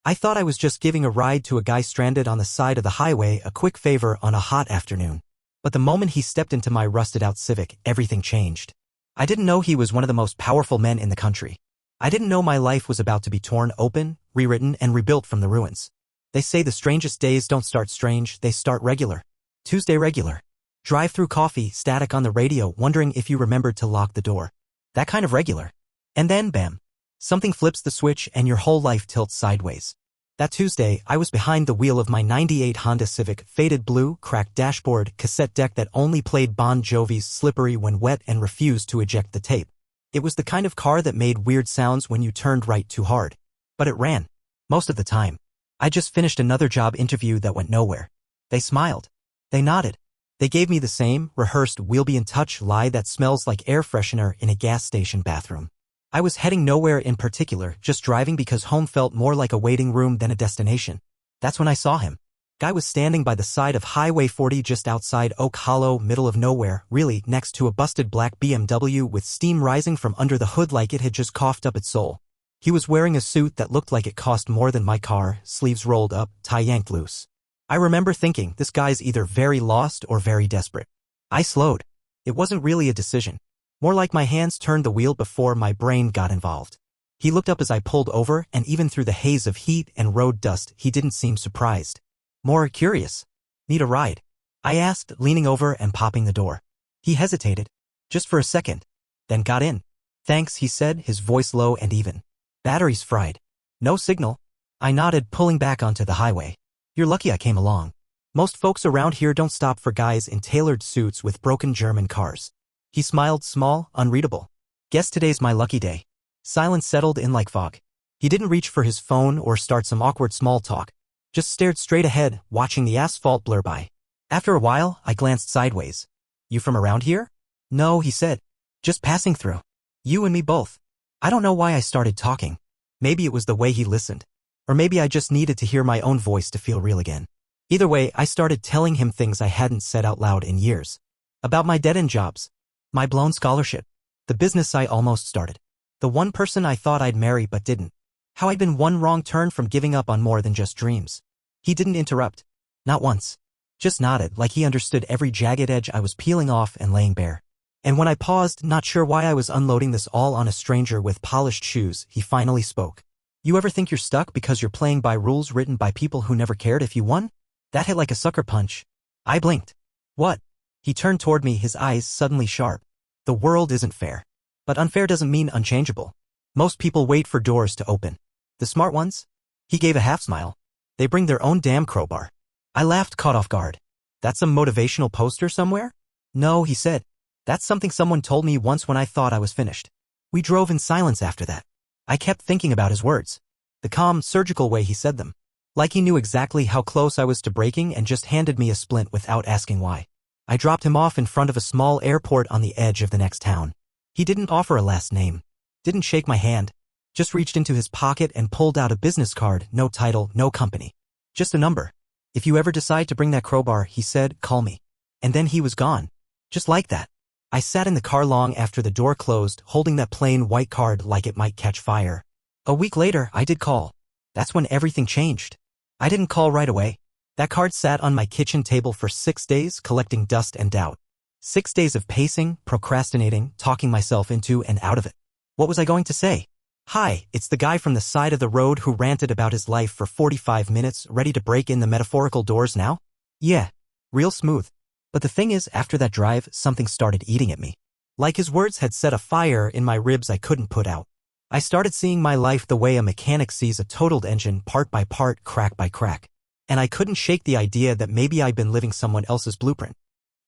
I thought I was just giving a ride to a guy stranded on the side of the highway, a quick favor on a hot afternoon. But the moment he stepped into my rusted-out Civic, everything changed. I didn't know he was one of the most powerful men in the country. I didn't know my life was about to be torn open, rewritten, and rebuilt from the ruins. They say the strangest days don't start strange, they start regular. Tuesday regular. Drive-through coffee, static on the radio, wondering if you remembered to lock the door. That kind of regular. And then, bam. Something flips the switch and your whole life tilts sideways. That Tuesday, I was behind the wheel of my '98 Honda Civic, faded blue, cracked dashboard, cassette deck that only played Bon Jovi's Slippery When Wet and refused to eject the tape. It was the kind of car that made weird sounds when you turned right too hard. But it ran. Most of the time. I just finished another job interview that went nowhere. They smiled. They nodded. They gave me the same, rehearsed "we'll be in touch" lie that smells like air freshener in a gas station bathroom. I was heading nowhere in particular, just driving because home felt more like a waiting room than a destination. That's when I saw him. Guy was standing by the side of Highway 40 just outside Oak Hollow, middle of nowhere, really, next to a busted black BMW with steam rising from under the hood like it had just coughed up its soul. He was wearing a suit that looked like it cost more than my car, sleeves rolled up, tie yanked loose. I remember thinking, this guy's either very lost or very desperate. I slowed. It wasn't really a decision. More like my hands turned the wheel before my brain got involved. He looked up as I pulled over, and even through the haze of heat and road dust, he didn't seem surprised. More curious. Need a ride? I asked, leaning over and popping the door. He hesitated. Just for a second. Then got in. Thanks, he said, his voice low and even. Batteries fried. No signal. I nodded, pulling back onto the highway. You're lucky I came along. Most folks around here don't stop for guys in tailored suits with broken German cars. He smiled, small, unreadable. Guess today's my lucky day. Silence settled in like fog. He didn't reach for his phone or start some awkward small talk. Just stared straight ahead, watching the asphalt blur by. After a while, I glanced sideways. You from around here? No, he said. Just passing through. You and me both. I don't know why I started talking. Maybe it was the way he listened. Or maybe I just needed to hear my own voice to feel real again. Either way, I started telling him things I hadn't said out loud in years. About my dead-end jobs. My blown scholarship. The business I almost started. The one person I thought I'd marry but didn't. How I'd been one wrong turn from giving up on more than just dreams. He didn't interrupt. Not once. Just nodded like he understood every jagged edge I was peeling off and laying bare. And when I paused, not sure why I was unloading this all on a stranger with polished shoes, he finally spoke. You ever think you're stuck because you're playing by rules written by people who never cared if you won? That hit like a sucker punch. I blinked. What? He turned toward me, his eyes suddenly sharp. The world isn't fair. But unfair doesn't mean unchangeable. Most people wait for doors to open. The smart ones? He gave a half smile. They bring their own damn crowbar. I laughed, caught off guard. That's some motivational poster somewhere? No, he said. That's something someone told me once when I thought I was finished. We drove in silence after that. I kept thinking about his words. The calm, surgical way he said them. Like he knew exactly how close I was to breaking and just handed me a splint without asking why. I dropped him off in front of a small airport on the edge of the next town. He didn't offer a last name. Didn't shake my hand. Just reached into his pocket and pulled out a business card, no title, no company. Just a number. If you ever decide to bring that crowbar, he said, call me. And then he was gone. Just like that. I sat in the car long after the door closed, holding that plain white card like it might catch fire. A week later, I did call. That's when everything changed. I didn't call right away. That card sat on my kitchen table for 6 days, collecting dust and doubt. 6 days of pacing, procrastinating, talking myself into and out of it. What was I going to say? Hi, it's the guy from the side of the road who ranted about his life for 45 minutes, ready to break in the metaphorical doors now? Yeah, real smooth. But the thing is, after that drive, something started eating at me. Like his words had set a fire in my ribs I couldn't put out. I started seeing my life the way a mechanic sees a totaled engine, part by part, crack by crack. And I couldn't shake the idea that maybe I'd been living someone else's blueprint.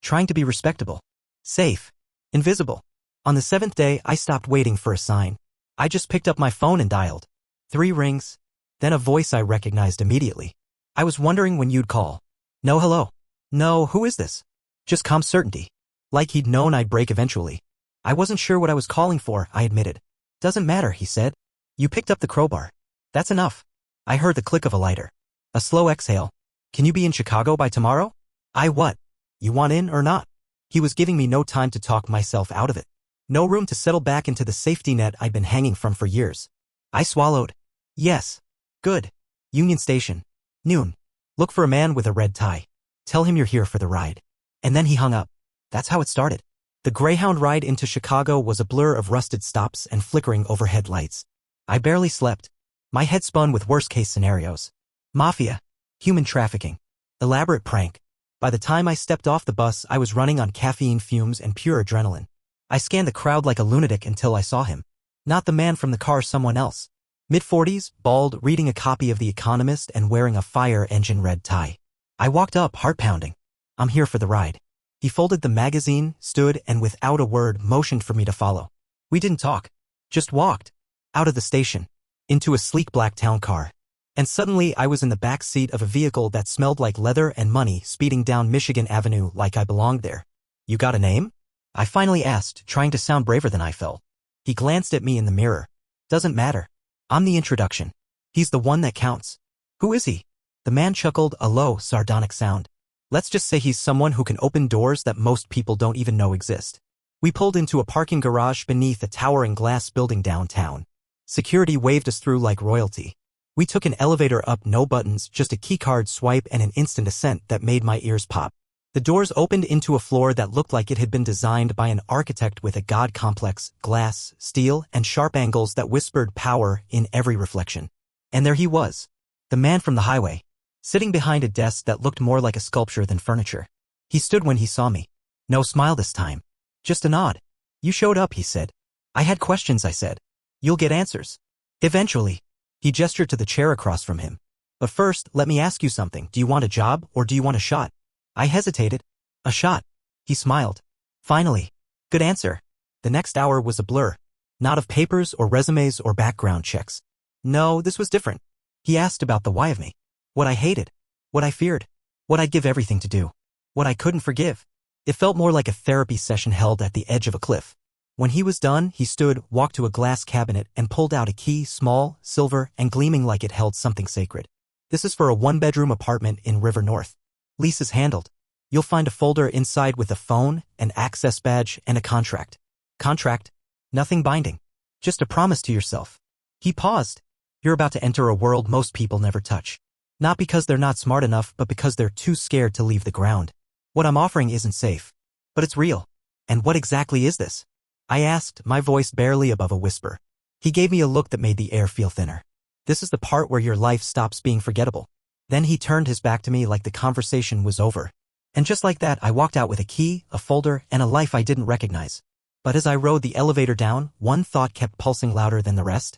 Trying to be respectable. Safe. Invisible. On the 7th day, I stopped waiting for a sign. I just picked up my phone and dialed. 3 rings. Then a voice I recognized immediately. I was wondering when you'd call. No hello. No, who is this? Just calm certainty. Like he'd known I'd break eventually. I wasn't sure what I was calling for, I admitted. Doesn't matter, he said. You picked up the crowbar. That's enough. I heard the click of a lighter. A slow exhale. Can you be in Chicago by tomorrow? I what? You want in or not? He was giving me no time to talk myself out of it. No room to settle back into the safety net I'd been hanging from for years. I swallowed. Yes. Good. Union Station. Noon. Look for a man with a red tie. Tell him you're here for the ride. And then he hung up. That's how it started. The Greyhound ride into Chicago was a blur of rusted stops and flickering overhead lights. I barely slept. My head spun with worst-case scenarios. Mafia. Human trafficking. Elaborate prank. By the time I stepped off the bus, I was running on caffeine fumes and pure adrenaline. I scanned the crowd like a lunatic until I saw him. Not the man from the car, someone else. Mid-40s, bald, reading a copy of The Economist and wearing a fire engine red tie. I walked up, heart pounding. I'm here for the ride. He folded the magazine, stood, and without a word motioned for me to follow. We didn't talk. Just walked. Out of the station. Into a sleek black town car. And suddenly I was in the back seat of a vehicle that smelled like leather and money, speeding down Michigan Avenue like I belonged there. You got a name? I finally asked, trying to sound braver than I felt. He glanced at me in the mirror. Doesn't matter. I'm the introduction. He's the one that counts. Who is he? The man chuckled, a low, sardonic sound. Let's just say he's someone who can open doors that most people don't even know exist. We pulled into a parking garage beneath a towering glass building downtown. Security waved us through like royalty. We took an elevator up, no buttons, just a keycard swipe and an instant ascent that made my ears pop. The doors opened into a floor that looked like it had been designed by an architect with a god complex, glass, steel, and sharp angles that whispered power in every reflection. And there he was. The man from the highway. Sitting behind a desk that looked more like a sculpture than furniture. He stood when he saw me. No smile this time. Just a nod. You showed up, he said. I had questions, I said. You'll get answers. Eventually. He gestured to the chair across from him. But first, let me ask you something. Do you want a job or do you want a shot? I hesitated. A shot. He smiled. Finally. Good answer. The next hour was a blur. Not of papers or resumes or background checks. No, this was different. He asked about the why of me. What I hated. What I feared. What I'd give everything to do. What I couldn't forgive. It felt more like a therapy session held at the edge of a cliff. When he was done, he stood, walked to a glass cabinet, and pulled out a key, small, silver, and gleaming like it held something sacred. This is for a one-bedroom apartment in River North. Lease is handled. You'll find a folder inside with a phone, an access badge, and a contract. Contract? Nothing binding. Just a promise to yourself. He paused. You're about to enter a world most people never touch. Not because they're not smart enough, but because they're too scared to leave the ground. What I'm offering isn't safe. But it's real. And what exactly is this? I asked, my voice barely above a whisper. He gave me a look that made the air feel thinner. This is the part where your life stops being forgettable. Then he turned his back to me like the conversation was over. And just like that, I walked out with a key, a folder, and a life I didn't recognize. But as I rode the elevator down, one thought kept pulsing louder than the rest.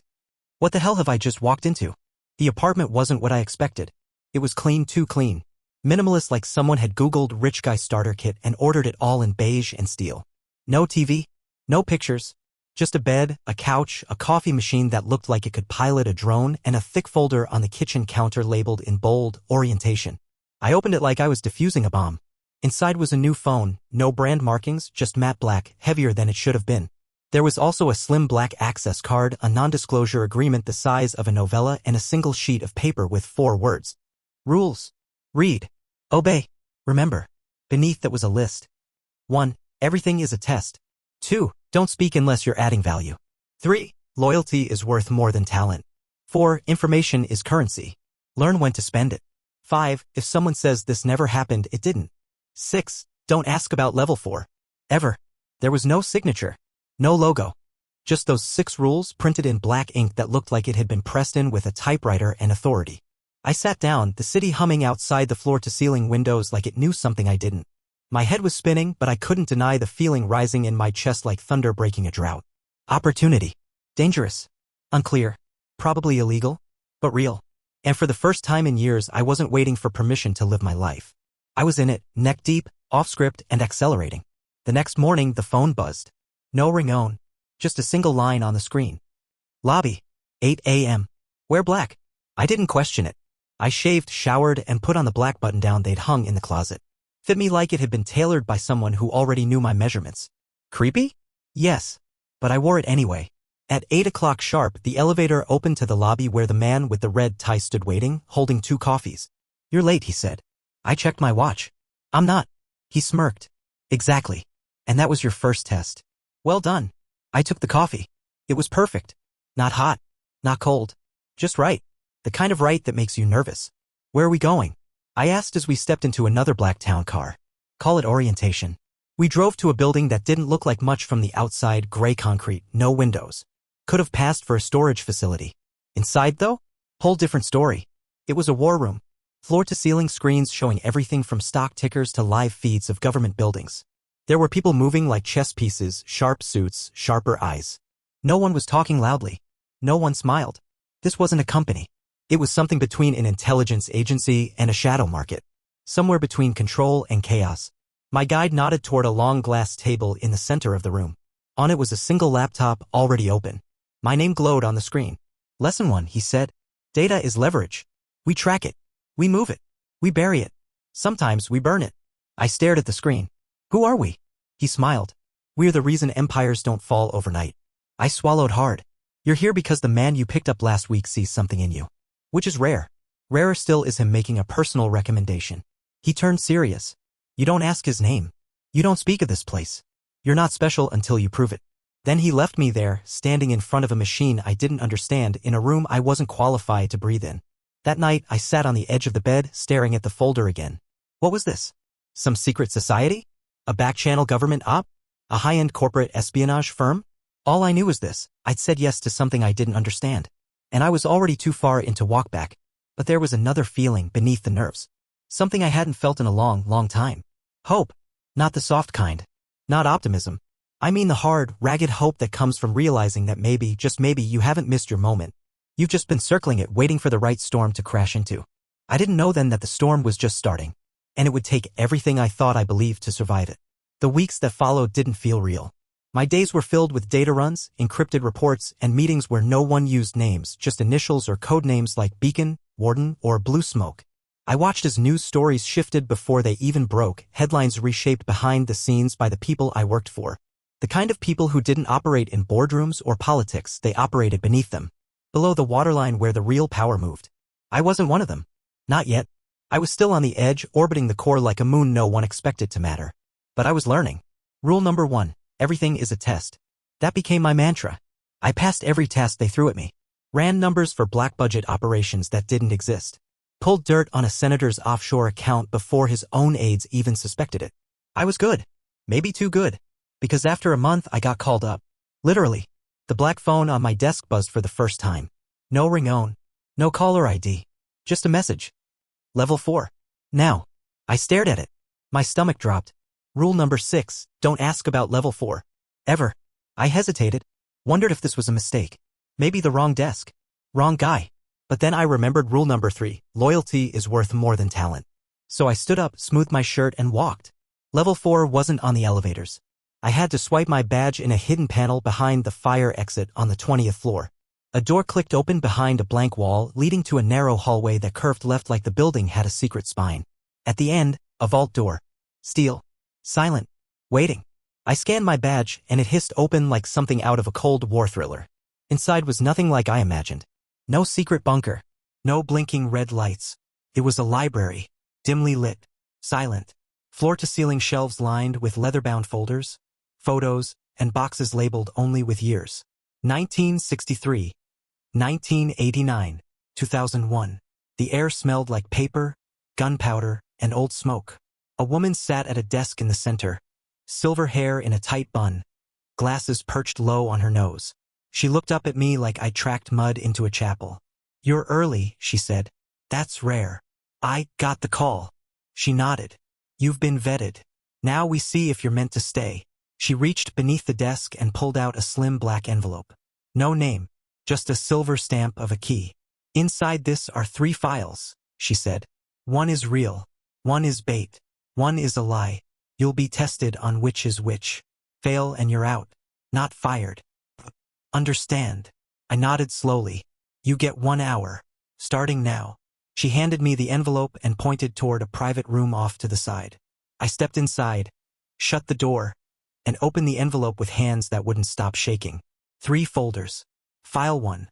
What the hell have I just walked into? The apartment wasn't what I expected. It was clean, too clean. Minimalist, like someone had Googled rich guy starter kit and ordered it all in beige and steel. No TV. No pictures. Just a bed, a couch, a coffee machine that looked like it could pilot a drone, and a thick folder on the kitchen counter labeled in bold, orientation. I opened it like I was defusing a bomb. Inside was a new phone, no brand markings, just matte black, heavier than it should have been. There was also a slim black access card, a non-disclosure agreement the size of a novella, and a single sheet of paper with 4 words. Rules. Read. Obey. Remember. Beneath that was a list. 1. Everything is a test. 2. Don't speak unless you're adding value. 3. Loyalty is worth more than talent. 4. Information is currency. Learn when to spend it. 5. If someone says this never happened, it didn't. 6. Don't ask about level 4. Ever. There was no signature. No logo. Just those 6 rules printed in black ink that looked like it had been pressed in with a typewriter and authority. I sat down, the city humming outside the floor-to-ceiling windows like it knew something I didn't. My head was spinning, but I couldn't deny the feeling rising in my chest like thunder breaking a drought. Opportunity. Dangerous. Unclear. Probably illegal. But real. And for the first time in years, I wasn't waiting for permission to live my life. I was in it, neck deep, off script, and accelerating. The next morning, the phone buzzed. No ringtone. Just a single line on the screen. Lobby. 8 a.m. Wear black. I didn't question it. I shaved, showered, and put on the black button-down they'd hung in the closet. Fit me like it had been tailored by someone who already knew my measurements. Creepy? Yes. But I wore it anyway. At 8 o'clock sharp, the elevator opened to the lobby where the man with the red tie stood waiting, holding 2 coffees. You're late, he said. I checked my watch. I'm not. He smirked. Exactly. And that was your first test. Well done. I took the coffee. It was perfect. Not hot. Not cold. Just right. The kind of right that makes you nervous. Where are we going? I asked as we stepped into another black town car. Call it orientation. We drove to a building that didn't look like much from the outside, gray concrete, no windows. Could have passed for a storage facility. Inside, though? Whole different story. It was a war room. Floor-to-ceiling screens showing everything from stock tickers to live feeds of government buildings. There were people moving like chess pieces, sharp suits, sharper eyes. No one was talking loudly. No one smiled. This wasn't a company. It was something between an intelligence agency and a shadow market. Somewhere between control and chaos. My guide nodded toward a long glass table in the center of the room. On it was a single laptop already open. My name glowed on the screen. Lesson 1, he said. Data is leverage. We track it. We move it. We bury it. Sometimes we burn it. I stared at the screen. Who are we? He smiled. We're the reason empires don't fall overnight. I swallowed hard. You're here because the man you picked up last week sees something in you. Which is rare. Rarer still is him making a personal recommendation. He turned serious. You don't ask his name. You don't speak of this place. You're not special until you prove it. Then he left me there, standing in front of a machine I didn't understand in a room I wasn't qualified to breathe in. That night, I sat on the edge of the bed, staring at the folder again. What was this? Some secret society? A back-channel government op? A high-end corporate espionage firm? All I knew was this. I'd said yes to something I didn't understand. And I was already too far into walkback. But there was another feeling beneath the nerves. Something I hadn't felt in a long, long time. Hope. Not the soft kind. Not optimism. I mean the hard, ragged hope that comes from realizing that maybe, just maybe, you haven't missed your moment. You've just been circling it, waiting for the right storm to crash into. I didn't know then that the storm was just starting. And it would take everything I thought I believed to survive it. The weeks that followed didn't feel real. My days were filled with data runs, encrypted reports, and meetings where no one used names, just initials or code names like Beacon, Warden, or Blue Smoke. I watched as news stories shifted before they even broke, headlines reshaped behind the scenes by the people I worked for. The kind of people who didn't operate in boardrooms or politics, they operated beneath them. Below the waterline where the real power moved. I wasn't one of them. Not yet. I was still on the edge, orbiting the core like a moon no one expected to matter. But I was learning. Rule number 1, everything is a test. That became my mantra. I passed every task they threw at me. Ran numbers for black budget operations that didn't exist. Pulled dirt on a senator's offshore account before his own aides even suspected it. I was good. Maybe too good. Because after a month I got called up. Literally. The black phone on my desk buzzed for the first time. No ringtone. No caller ID. Just a message. Level 4. Now. I stared at it. My stomach dropped. Rule number 6, don't ask about level 4. Ever. I hesitated. Wondered if this was a mistake. Maybe the wrong desk. Wrong guy. But then I remembered rule number 3, loyalty is worth more than talent. So I stood up, smoothed my shirt, and walked. Level 4 wasn't on the elevators. I had to swipe my badge in a hidden panel behind the fire exit on the 20th floor. A door clicked open behind a blank wall, leading to a narrow hallway that curved left like the building had a secret spine. At the end, a vault door. Steel. Silent. Waiting. I scanned my badge, and it hissed open like something out of a Cold War thriller. Inside was nothing like I imagined. No secret bunker. No blinking red lights. It was a library. Dimly lit. Silent. Floor-to-ceiling shelves lined with leather-bound folders, photos, and boxes labeled only with years. 1963. 1989. 2001. The air smelled like paper, gunpowder, and old smoke. A woman sat at a desk in the center. Silver hair in a tight bun. Glasses perched low on her nose. She looked up at me like I'd tracked mud into a chapel. You're early, she said. That's rare. I got the call. She nodded. You've been vetted. Now we see if you're meant to stay. She reached beneath the desk and pulled out a slim black envelope. No name, just a silver stamp of a key. Inside this are 3 files, she said. One is real. One is bait. One is a lie. You'll be tested on which is which. Fail and you're out. Not fired. Understand? I nodded slowly. You get 1 hour. Starting now. She handed me the envelope and pointed toward a private room off to the side. I stepped inside, shut the door, and opened the envelope with hands that wouldn't stop shaking. 3 folders. File 1.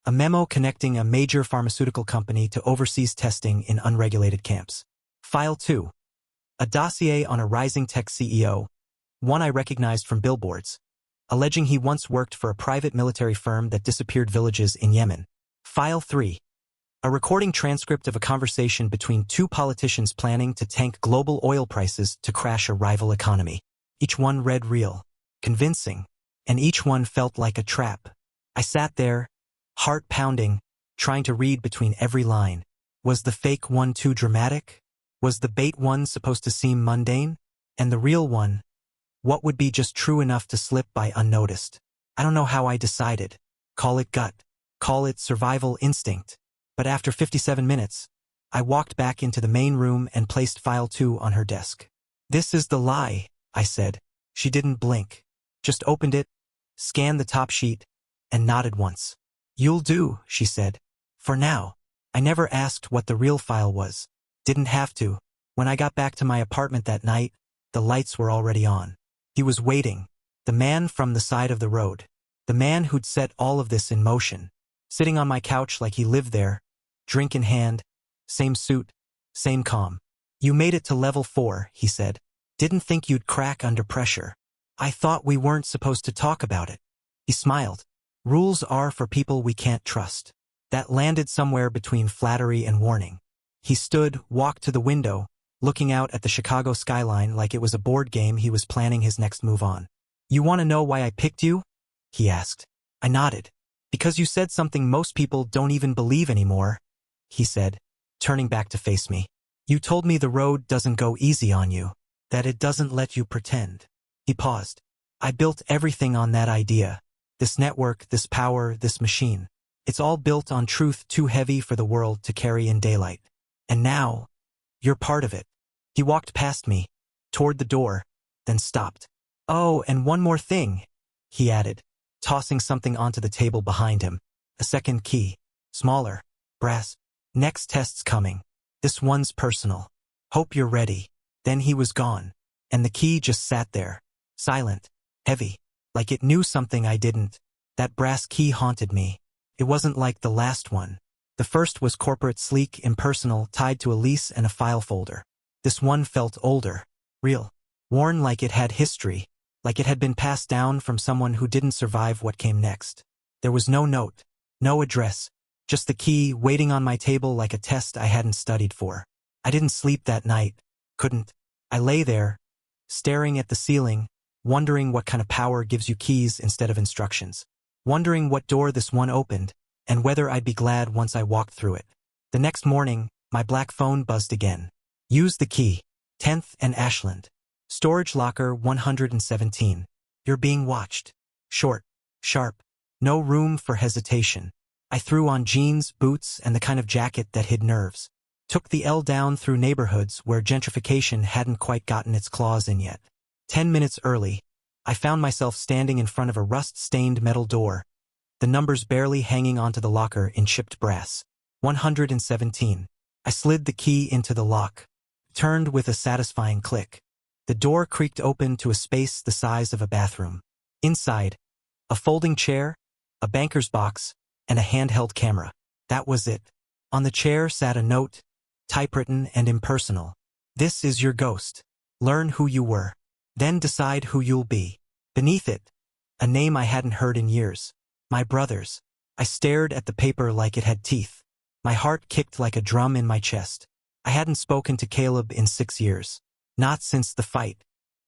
A memo connecting a major pharmaceutical company to overseas testing in unregulated camps. File 2. A dossier on a rising tech CEO, one I recognized from billboards, alleging he once worked for a private military firm that disappeared villages in Yemen. File 3. A recording transcript of a conversation between two politicians planning to tank global oil prices to crash a rival economy. Each one read real, convincing, and each one felt like a trap. I sat there, heart pounding, trying to read between every line. Was the fake one too dramatic? Was the bait one supposed to seem mundane? And the real one, what would be just true enough to slip by unnoticed? I don't know how I decided. Call it gut. Call it survival instinct. But after 57 minutes, I walked back into the main room and placed file 2 on her desk. This is the lie, I said. She didn't blink. Just opened it, scanned the top sheet, and nodded once. You'll do, she said. For now. I never asked what the real file was. Didn't have to. When I got back to my apartment that night, the lights were already on. He was waiting. The man from the side of the road. The man who'd set all of this in motion. Sitting on my couch like he lived there, drink in hand, same suit, same calm. You made it to level 4, he said. Didn't think you'd crack under pressure. I thought we weren't supposed to talk about it. He smiled. Rules are for people we can't trust. That landed somewhere between flattery and warning. He stood, walked to the window, looking out at the Chicago skyline like it was a board game he was planning his next move on. You want to know why I picked you? He asked. I nodded. Because you said something most people don't even believe anymore, he said, turning back to face me. You told me the road doesn't go easy on you, that it doesn't let you pretend. He paused. I built everything on that idea. This network, this power, this machine. It's all built on truth too heavy for the world to carry in daylight. And now, you're part of it. He walked past me, toward the door, then stopped. Oh, and one more thing, he added, tossing something onto the table behind him. A second key. Smaller. Brass. Next test's coming. This one's personal. Hope you're ready. Then he was gone. And the key just sat there. Silent. Heavy. Like it knew something I didn't. That brass key haunted me. It wasn't like the last one. The first was corporate, sleek, impersonal, tied to a lease and a file folder. This one felt older. Real. Worn like it had history. Like it had been passed down from someone who didn't survive what came next. There was no note. No address. Just the key waiting on my table like a test I hadn't studied for. I didn't sleep that night. Couldn't. I lay there, staring at the ceiling, wondering what kind of power gives you keys instead of instructions. Wondering what door this one opened, and whether I'd be glad once I walked through it. The next morning, my black phone buzzed again. Use the key. 10th and Ashland. Storage locker 117. You're being watched. Short. Sharp. No room for hesitation. I threw on jeans, boots, and the kind of jacket that hid nerves. Took the L down through neighborhoods where gentrification hadn't quite gotten its claws in yet. 10 minutes early, I found myself standing in front of a rust-stained metal door, the numbers barely hanging onto the locker in chipped brass. 117. I slid the key into the lock, turned with a satisfying click. The door creaked open to a space the size of a bathroom. Inside, a folding chair, a banker's box, and a handheld camera. That was it. On the chair sat a note, typewritten and impersonal. This is your ghost. Learn who you were. Then decide who you'll be. Beneath it, a name I hadn't heard in years. My brothers. I stared at the paper like it had teeth. My heart kicked like a drum in my chest. I hadn't spoken to Caleb in 6 years. Not since the fight.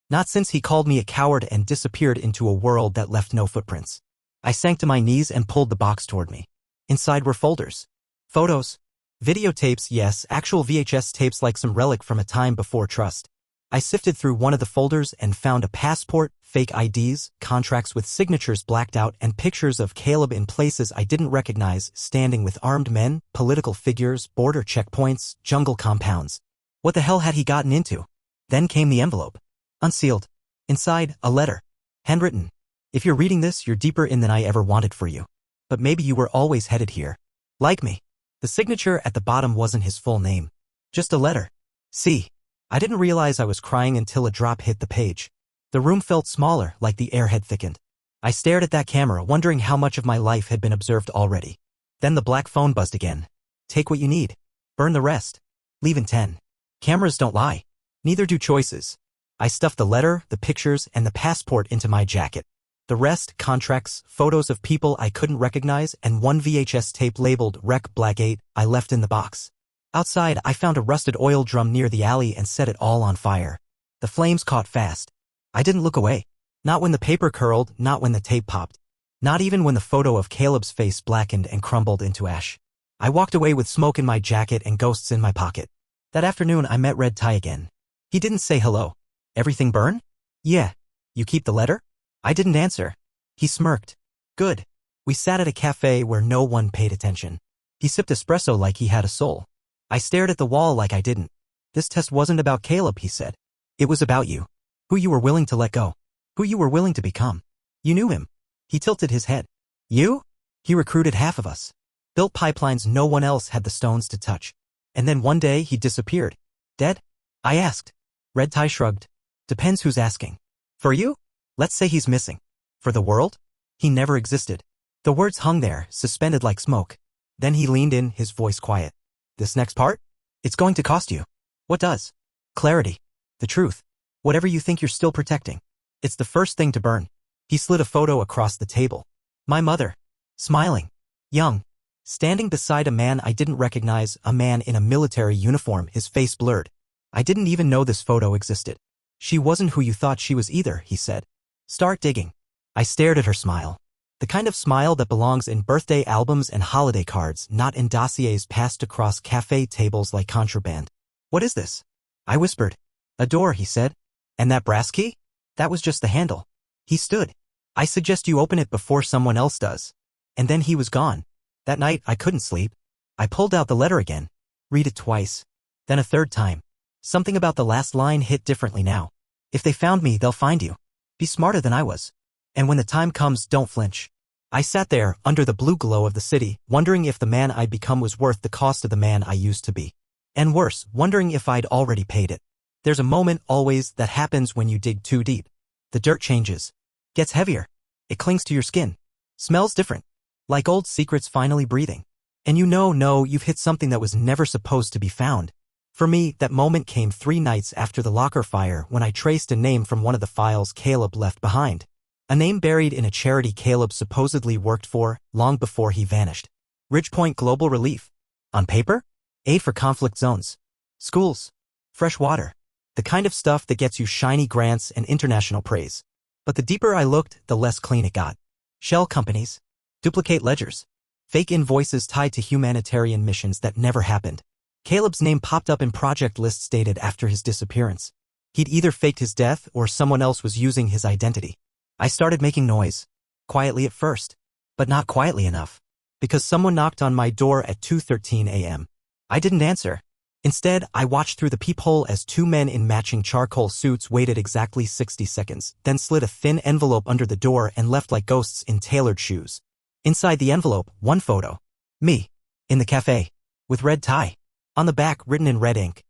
Not since he called me a coward and disappeared into a world that left no footprints. I sank to my knees and pulled the box toward me. Inside were folders. Photos. Videotapes, yes, actual VHS tapes like some relic from a time before trust. I sifted through one of the folders and found a passport, fake IDs, contracts with signatures blacked out, and pictures of Caleb in places I didn't recognize, standing with armed men, political figures, border checkpoints, jungle compounds. What the hell had he gotten into? Then came the envelope. Unsealed. Inside, a letter. Handwritten. If you're reading this, you're deeper in than I ever wanted for you. But maybe you were always headed here. Like me. The signature at the bottom wasn't his full name. Just a letter. C. I didn't realize I was crying until a drop hit the page. The room felt smaller, like the air had thickened. I stared at that camera, wondering how much of my life had been observed already. Then the black phone buzzed again. Take what you need. Burn the rest. Leave in 10. Cameras don't lie. Neither do choices. I stuffed the letter, the pictures, and the passport into my jacket. The rest, contracts, photos of people I couldn't recognize, and one VHS tape labeled Rec Black 8, I left in the box. Outside, I found a rusted oil drum near the alley and set it all on fire. The flames caught fast. I didn't look away. Not when the paper curled, not when the tape popped. Not even when the photo of Caleb's face blackened and crumbled into ash. I walked away with smoke in my jacket and ghosts in my pocket. That afternoon, I met Red Tie again. He didn't say hello. Everything burn? Yeah. You keep the letter? I didn't answer. He smirked. Good. We sat at a cafe where no one paid attention. He sipped espresso like he had a soul. I stared at the wall like I didn't. This test wasn't about Caleb, he said. It was about you. Who you were willing to let go. Who you were willing to become. You knew him. He tilted his head. You? He recruited half of us. Built pipelines no one else had the stones to touch. And then one day he disappeared. Dead? I asked. Red Tie shrugged. Depends who's asking. For you? Let's say he's missing. For the world? He never existed. The words hung there, suspended like smoke. Then he leaned in, his voice quiet. This next part? It's going to cost you. What does? Clarity. The truth. Whatever you think you're still protecting. It's the first thing to burn. He slid a photo across the table. My mother. Smiling. Young. Standing beside a man I didn't recognize, a man in a military uniform, his face blurred. I didn't even know this photo existed. She wasn't who you thought she was either, he said. Start digging. I stared at her smile. The kind of smile that belongs in birthday albums and holiday cards, not in dossiers passed across cafe tables like contraband. What is this? I whispered. A door, he said. And that brass key? That was just the handle. He stood. I suggest you open it before someone else does. And then he was gone. That night, I couldn't sleep. I pulled out the letter again. Read it twice. Then a third time. Something about the last line hit differently now. If they found me, they'll find you. Be smarter than I was. And when the time comes, don't flinch. I sat there, under the blue glow of the city, wondering if the man I'd become was worth the cost of the man I used to be. And worse, wondering if I'd already paid it. There's a moment, always, that happens when you dig too deep. The dirt changes. Gets heavier. It clings to your skin. Smells different. Like old secrets finally breathing. And you know you've hit something that was never supposed to be found. For me, that moment came 3 nights after the locker fire when I traced a name from one of the files Caleb left behind. A name buried in a charity Caleb supposedly worked for, long before he vanished. Ridgepoint Global Relief. On paper? Aid for conflict zones. Schools. Fresh water. The kind of stuff that gets you shiny grants and international praise. But the deeper I looked, the less clean it got. Shell companies. Duplicate ledgers. Fake invoices tied to humanitarian missions that never happened. Caleb's name popped up in project lists dated after his disappearance. He'd either faked his death or someone else was using his identity. I started making noise. Quietly at first. But not quietly enough. Because someone knocked on my door at 2:13 a.m. I didn't answer. Instead, I watched through the peephole as 2 men in matching charcoal suits waited exactly 60 seconds, then slid a thin envelope under the door and left like ghosts in tailored shoes. Inside the envelope, one photo. Me. In the cafe. With red tie. On the back, written in red ink.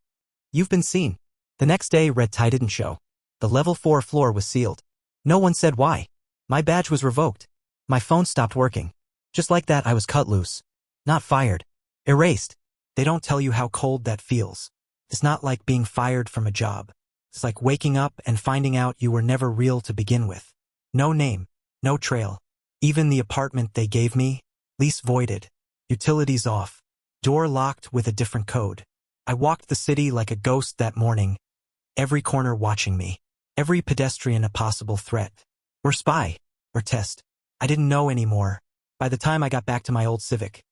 You've been seen. The next day, red tie didn't show. The level 4 floor was sealed. No one said why. My badge was revoked. My phone stopped working. Just like that, I was cut loose. Not fired. Erased. They don't tell you how cold that feels. It's not like being fired from a job. It's like waking up and finding out you were never real to begin with. No name. No trail. Even the apartment they gave me, lease voided. Utilities off. Door locked with a different code. I walked the city like a ghost that morning. Every corner watching me. Every pedestrian a possible threat. Or spy. Or test. I didn't know anymore. By the time I got back to my old Civic.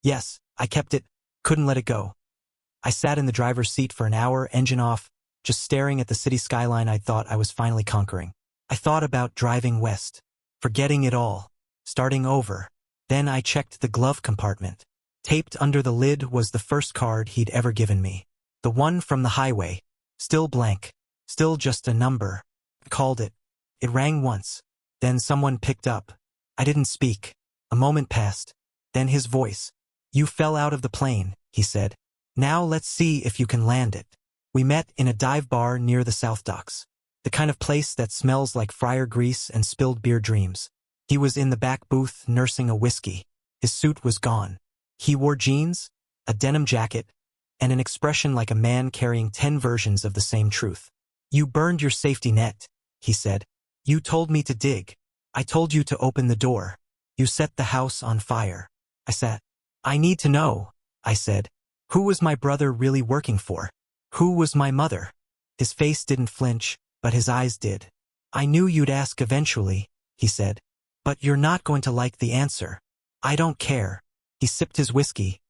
Yes, I kept it. Couldn't let it go. I sat in the driver's seat for an hour, engine off, just staring at the city skyline I thought I was finally conquering. I thought about driving west. Forgetting it all. Starting over. Then I checked the glove compartment. Taped under the lid was the first card he'd ever given me. The one from the highway. Still blank. Still just a number. I called it. It rang once. Then someone picked up. I didn't speak. A moment passed. Then his voice. You fell out of the plane, he said. Now let's see if you can land it. We met in a dive bar near the South Docks. The kind of place that smells like fryer grease and spilled beer dreams. He was in the back booth nursing a whiskey. His suit was gone. He wore jeans, a denim jacket, and an expression like a man carrying 10 versions of the same truth. You burned your safety net, he said. You told me to dig. I told you to open the door. You set the house on fire. I said. I need to know, I said. Who was my brother really working for? Who was my mother? His face didn't flinch, but his eyes did. I knew you'd ask eventually, he said. But you're not going to like the answer. I don't care. He sipped his whiskey,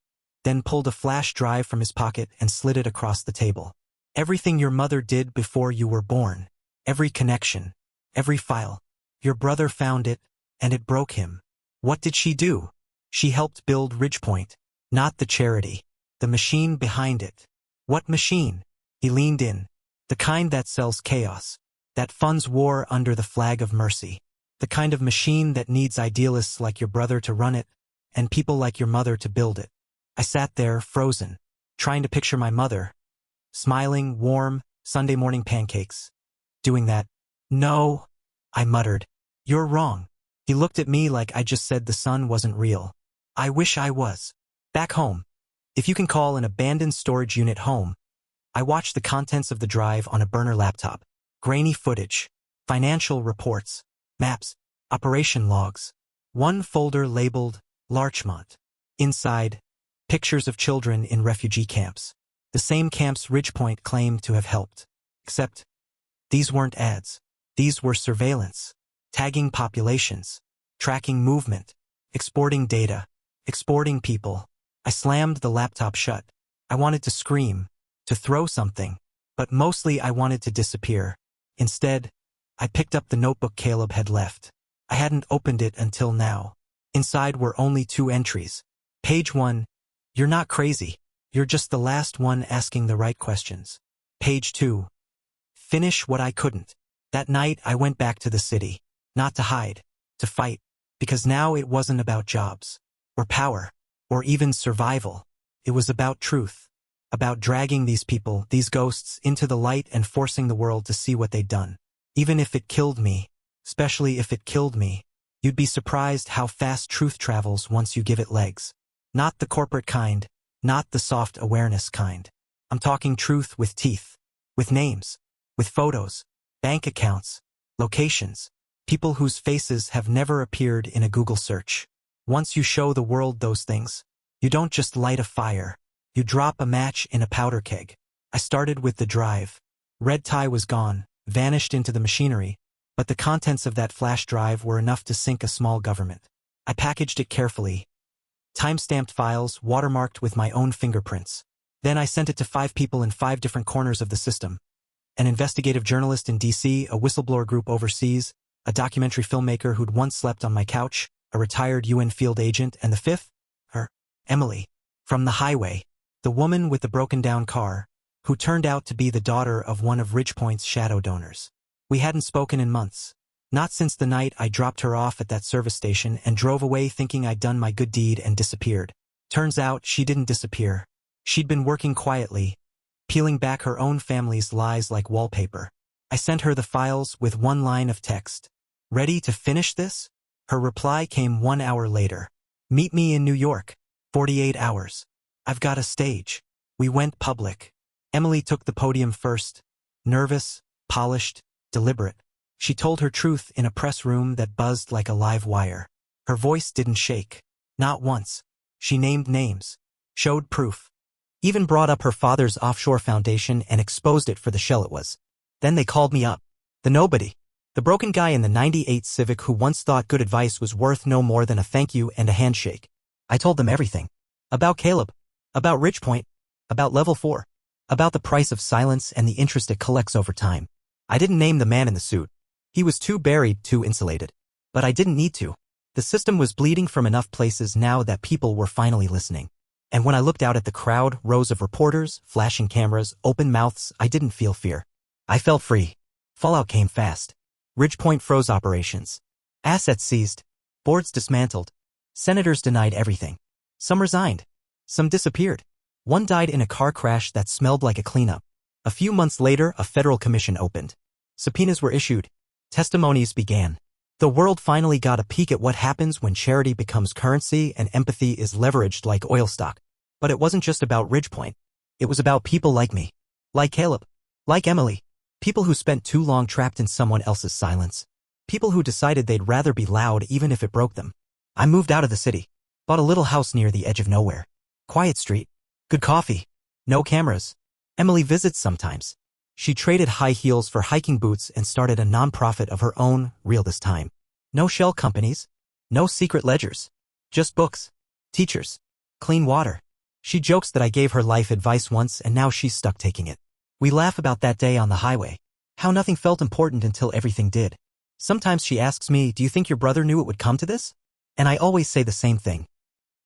then pulled a flash drive from his pocket and slid it across the table. Everything your mother did before you were born. Every connection. Every file. Your brother found it, and it broke him. What did she do? She helped build Ridgepoint, not the charity. The machine behind it. What machine? He leaned in. The kind that sells chaos. That funds war under the flag of mercy. The kind of machine that needs idealists like your brother to run it, and people like your mother to build it. I sat there, frozen, trying to picture my mother, smiling, warm, Sunday morning pancakes. Doing that. No, I muttered. You're wrong. He looked at me like I just said the sun wasn't real. I wish I was. Back home. If you can call an abandoned storage unit home. I watched the contents of the drive on a burner laptop. Grainy footage, financial reports, maps, operation logs. One folder labeled Larchmont. Inside, pictures of children in refugee camps. The same camps Ridgepoint claimed to have helped. Except, these weren't ads. These were surveillance. Tagging populations. Tracking movement. Exporting data. Exporting people. I slammed the laptop shut. I wanted to scream. To throw something. But mostly I wanted to disappear. Instead, I picked up the notebook Caleb had left. I hadn't opened it until now. Inside were only 2 entries. Page 1. You're not crazy. You're just the last one asking the right questions. Page 2. Finish what I couldn't. That night I went back to the city. Not to hide. To fight. Because now it wasn't about jobs. Or power. Or even survival. It was about truth. About dragging these people, these ghosts, into the light and forcing the world to see what they'd done. Even if it killed me. Especially if it killed me. You'd be surprised how fast truth travels once you give it legs. Not the corporate kind. Not the soft awareness kind. I'm talking truth with teeth. With names. With photos. Bank accounts. Locations. People whose faces have never appeared in a Google search. Once you show the world those things, you don't just light a fire. You drop a match in a powder keg. I started with the drive. Red tie was gone, vanished into the machinery, but the contents of that flash drive were enough to sink a small government. I packaged it carefully. Time-stamped files, watermarked with my own fingerprints. Then I sent it to 5 people in 5 different corners of the system. An investigative journalist in DC, a whistleblower group overseas, a documentary filmmaker who'd once slept on my couch, a retired UN field agent, and the 5th? Her, Emily. From the highway. The woman with the broken-down car, who turned out to be the daughter of one of Ridgepoint's shadow donors. We hadn't spoken in months. Not since the night I dropped her off at that service station and drove away thinking I'd done my good deed and disappeared. Turns out she didn't disappear. She'd been working quietly, peeling back her own family's lies like wallpaper. I sent her the files with 1 line of text. Ready to finish this? Her reply came 1 hour later. Meet me in New York. 48 hours. I've got a stage. We went public. Emily took the podium first. Nervous, polished, deliberate. She told her truth in a press room that buzzed like a live wire. Her voice didn't shake. Not once. She named names. Showed proof. Even brought up her father's offshore foundation and exposed it for the shell it was. Then they called me up. The nobody. The broken guy in the '98 Civic who once thought good advice was worth no more than a thank you and a handshake. I told them everything. About Caleb. About Ridgepoint. About Level 4. About the price of silence and the interest it collects over time. I didn't name the man in the suit. He was too buried, too insulated. But I didn't need to. The system was bleeding from enough places now that people were finally listening. And when I looked out at the crowd, rows of reporters, flashing cameras, open mouths, I didn't feel fear. I felt free. Fallout came fast. Ridgepoint froze operations. Assets seized. Boards dismantled. Senators denied everything. Some resigned. Some disappeared. One died in a car crash that smelled like a cleanup. A few months later, a federal commission opened. Subpoenas were issued. Testimonies began. The world finally got a peek at what happens when charity becomes currency and empathy is leveraged like oil stock. But it wasn't just about Ridgepoint. It was about people like me. Like Caleb. Like Emily. People who spent too long trapped in someone else's silence. People who decided they'd rather be loud even if it broke them. I moved out of the city. Bought a little house near the edge of nowhere. Quiet street. Good coffee. No cameras. Emily visits sometimes. She traded high heels for hiking boots and started a nonprofit of her own, real this time. No shell companies. No secret ledgers. Just books. Teachers. Clean water. She jokes that I gave her life advice once and now she's stuck taking it. We laugh about that day on the highway. How nothing felt important until everything did. Sometimes she asks me, do you think your brother knew it would come to this? And I always say the same thing.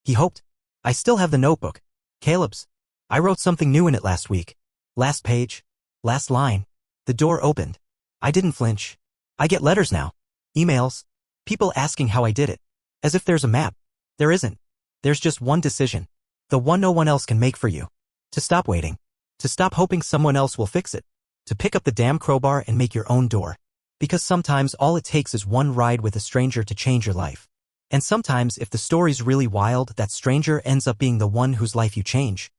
He hoped. I still have the notebook. Caleb's. I wrote something new in it last week. Last page. Last line. The door opened. I didn't flinch. I get letters now. Emails. People asking how I did it. As if there's a map. There isn't. There's just one decision. The one no one else can make for you. To stop waiting. To stop hoping someone else will fix it. To pick up the damn crowbar and make your own door. Because sometimes all it takes is one ride with a stranger to change your life. And sometimes if the story's really wild, that stranger ends up being the one whose life you change.